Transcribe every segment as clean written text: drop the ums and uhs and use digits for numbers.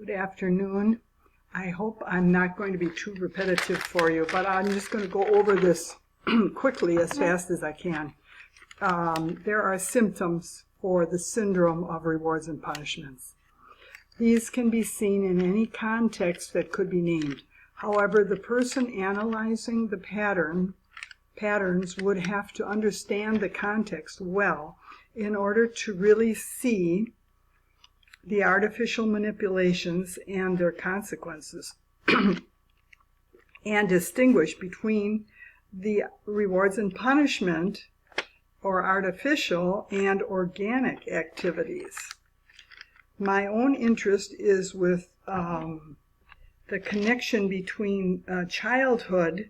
Good afternoon. I hope I'm not going to be too repetitive for you, but I'm just going to go over this quickly as fast as I can. There are symptoms for the syndrome of rewards and punishments. These can be seen in any context that could be named. However, the person analyzing the patterns would have to understand the context well in order to really see the artificial manipulations and their consequences, and distinguish between the rewards and punishment or artificial and organic activities. My own interest is with the connection between childhood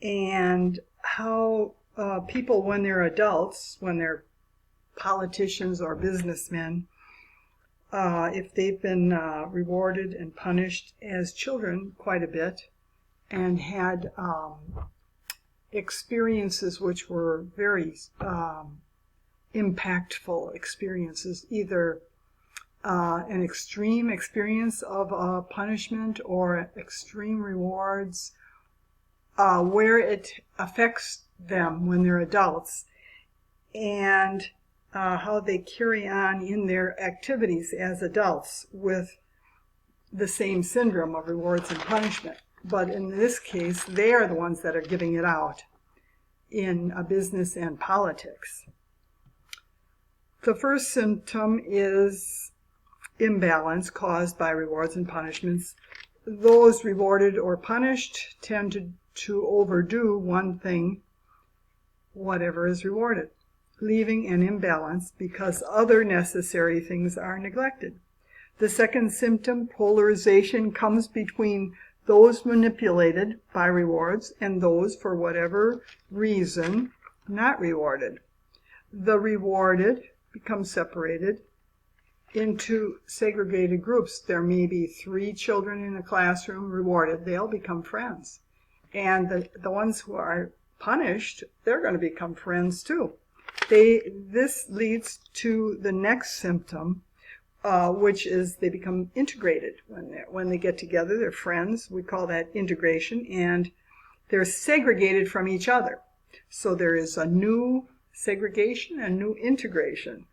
and how people, when they're adults, when they're politicians or businessmen, if they've been rewarded and punished as children quite a bit and had experiences which were very impactful experiences, either an extreme experience of punishment or extreme rewards, where it affects them when they're adults, and how they carry on in their activities as adults with the same syndrome of rewards and punishment. But in this case, they are the ones that are giving it out in business and politics. The first symptom is imbalance caused by rewards and punishments. Those rewarded or punished tend to overdo one thing, whatever is rewarded, leaving an imbalance because other necessary things are neglected. The second symptom, polarization, comes between those manipulated by rewards and those, for whatever reason, not rewarded. The rewarded become separated into segregated groups. There may be 3 children in a classroom rewarded. They'll become friends. And the ones who are punished, they're going to become friends too. This leads to the next symptom, which is they become integrated. When they get together, they're friends. We call that integration, and they're segregated from each other. So there is a new segregation and new integration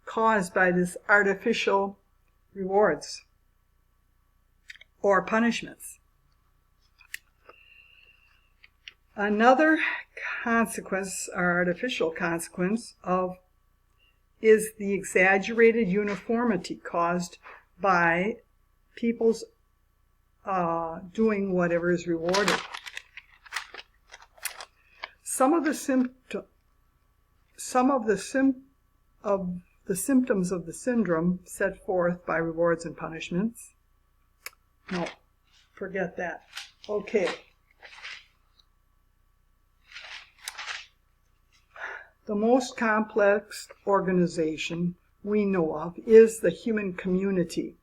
caused by this artificial rewards or punishments. Another consequence, or artificial consequence, is the exaggerated uniformity caused by people's doing whatever is rewarded. Some of the symptoms of the syndrome set forth by rewards and punishments. No, forget that. Okay. The most complex organization we know of is the human community.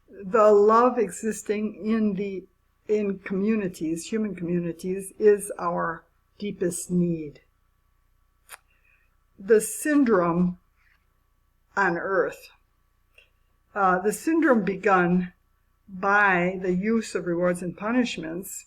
The love existing in communities, human communities, is our deepest need. The syndrome on Earth. The syndrome begun by the use of rewards and punishments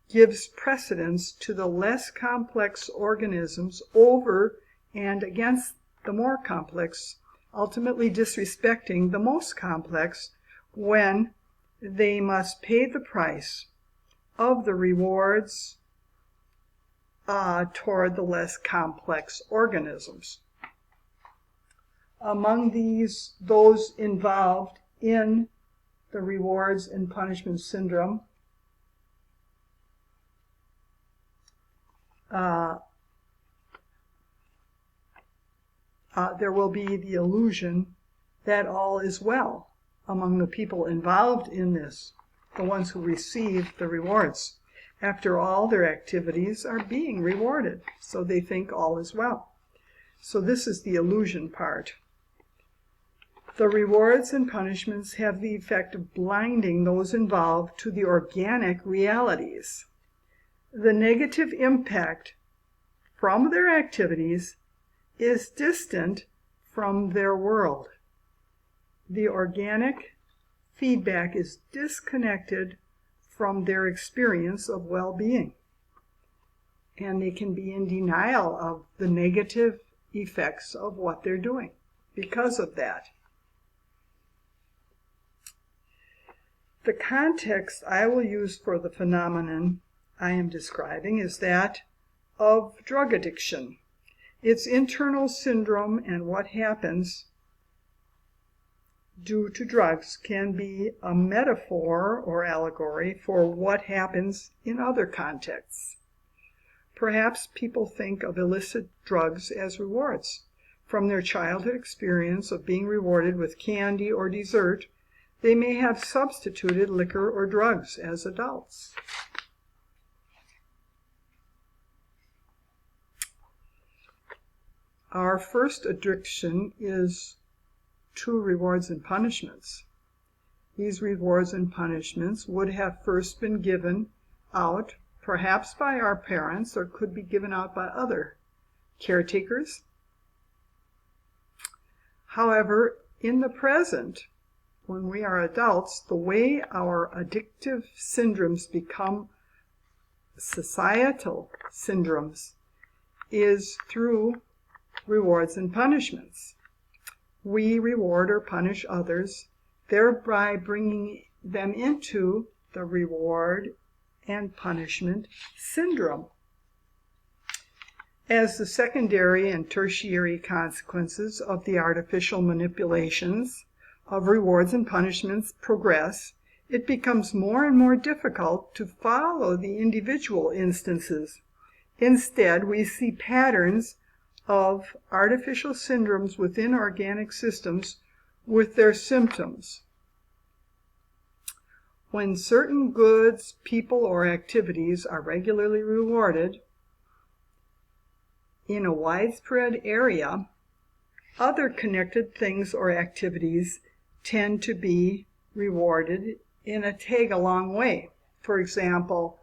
gives precedence to the less complex organisms over and against the more complex, ultimately disrespecting the most complex when they must pay the price of the rewards toward the less complex organisms. Among those involved in the rewards and punishment syndrome, there will be the illusion that all is well among the people involved in this, the ones who receive the rewards. After all, their activities are being rewarded, so they think all is well. So this is the illusion part. The rewards and punishments have the effect of blinding those involved to the organic realities. The negative impact from their activities is distant from their world. the organic feedback is disconnected from their experience of well-being. And they can be in denial of the negative effects of what they're doing because of that. The context I will use for the phenomenon I am describing is that of drug addiction. Its internal syndrome and what happens due to drugs can be a metaphor or allegory for what happens in other contexts. Perhaps people think of illicit drugs as rewards. From their childhood experience of being rewarded with candy or dessert, they may have substituted liquor or drugs as adults. Our first addiction is to rewards and punishments. These rewards and punishments would have first been given out, perhaps by our parents, or could be given out by other caretakers. However, in the present, when we are adults, the way our addictive syndromes become societal syndromes is through rewards and punishments. We reward or punish others, thereby bringing them into the reward and punishment syndrome. As the secondary and tertiary consequences of the artificial manipulations of rewards and punishments progress, it becomes more and more difficult to follow the individual instances. Instead, we see patterns of artificial syndromes within organic systems with their symptoms. When certain goods, people, or activities are regularly rewarded in a widespread area, other connected things or activities tend to be rewarded in a tag-along way. For example,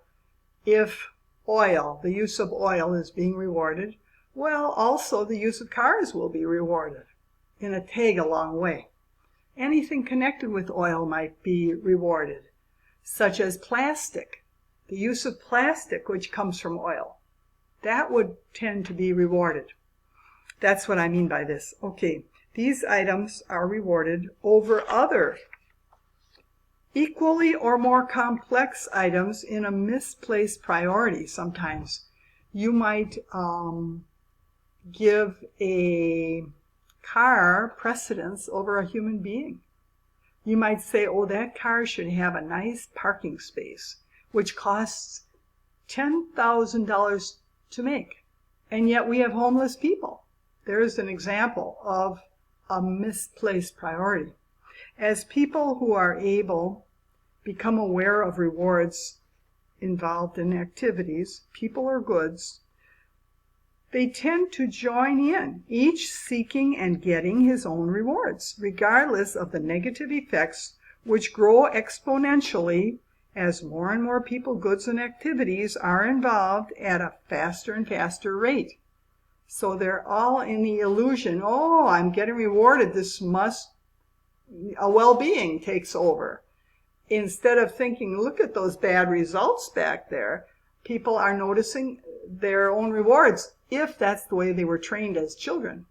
if oil, the use of oil is being rewarded, well, also the use of cars will be rewarded in a tag-along way. Anything connected with oil might be rewarded, such as plastic. The use of plastic, which comes from oil, that would tend to be rewarded. That's what I mean by this. Okay, these items are rewarded over other equally or more complex items in a misplaced priority sometimes. You might give a car precedence over a human being. You might say, oh, that car should have a nice parking space, which costs $10,000 to make. And yet we have homeless people. There's an example of a misplaced priority. As people who are able become aware of rewards involved in activities, people or goods, they tend to join in, each seeking and getting his own rewards, regardless of the negative effects which grow exponentially as more and more people, goods, and activities are involved at a faster and faster rate. So they're all in the illusion, oh, I'm getting rewarded, a well-being takes over. Instead of thinking, look at those bad results back there, people are noticing their own rewards, if that's the way they were trained as children.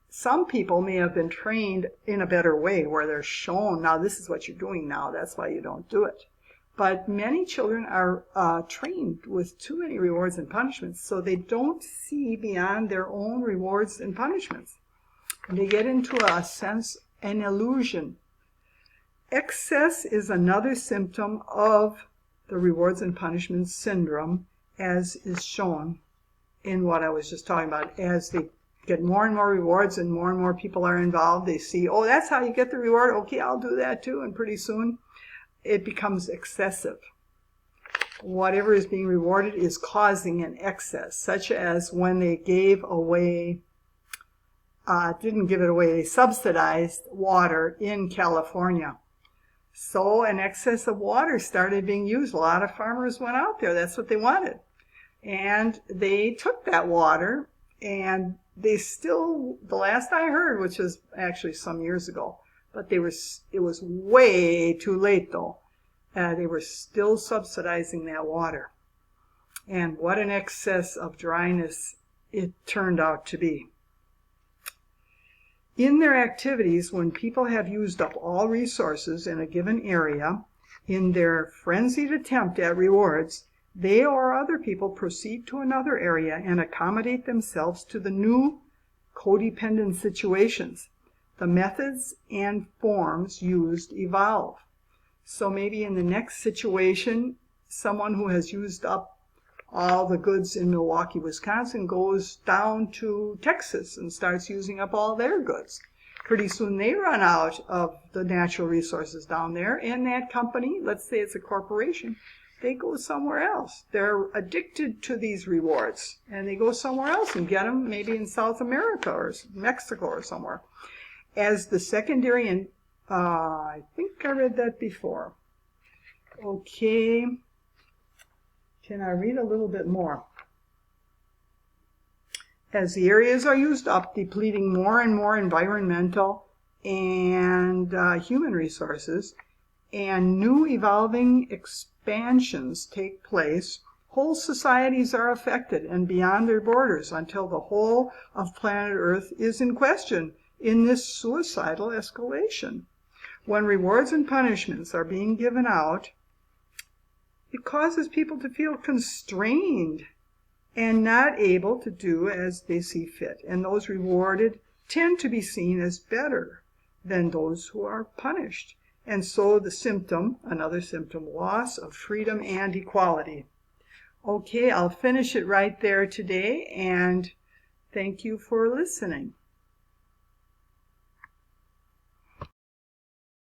Some people may have been trained in a better way, where they're shown, now this is what you're doing now, that's why you don't do it. But many children are trained with too many rewards and punishments, so they don't see beyond their own rewards and punishments. They get into a sense, an illusion. Excess is another symptom of the rewards and punishments syndrome, as is shown in what I was just talking about. As they get more and more rewards and more people are involved, they see, oh, that's how you get the reward, okay, I'll do that too, and pretty soon it becomes excessive. Whatever is being rewarded is causing an excess, such as when they gave away, they subsidized water in California. So an excess of water started being used. A lot of farmers went out there. That's what they wanted. And they took that water, and they still, the last I heard, which was actually some years ago, But it was way too late, though. They were still subsidizing that water. And what an excess of dryness it turned out to be. In their activities, when people have used up all resources in a given area, in their frenzied attempt at rewards, they or other people proceed to another area and accommodate themselves to the new codependent situations. The methods and forms used evolve. So maybe in the next situation, someone who has used up all the goods in Milwaukee, Wisconsin, goes down to Texas and starts using up all their goods. Pretty soon they run out of the natural resources down there, and that company, let's say it's a corporation, they go somewhere else. They're addicted to these rewards, and they go somewhere else and get them, maybe in South America or Mexico or somewhere. As the secondary, and I think I read that before. Okay. Can I read a little bit more? As the areas are used up, depleting more and more environmental and human resources, and new evolving expansions take place, whole societies are affected and beyond their borders until the whole of planet Earth is in question in this suicidal escalation. When rewards and punishments are being given out, it causes people to feel constrained and not able to do as they see fit. And those rewarded tend to be seen as better than those who are punished. And so the symptom, another symptom, loss of freedom and equality. Okay, I'll finish it right there today, and thank you for listening.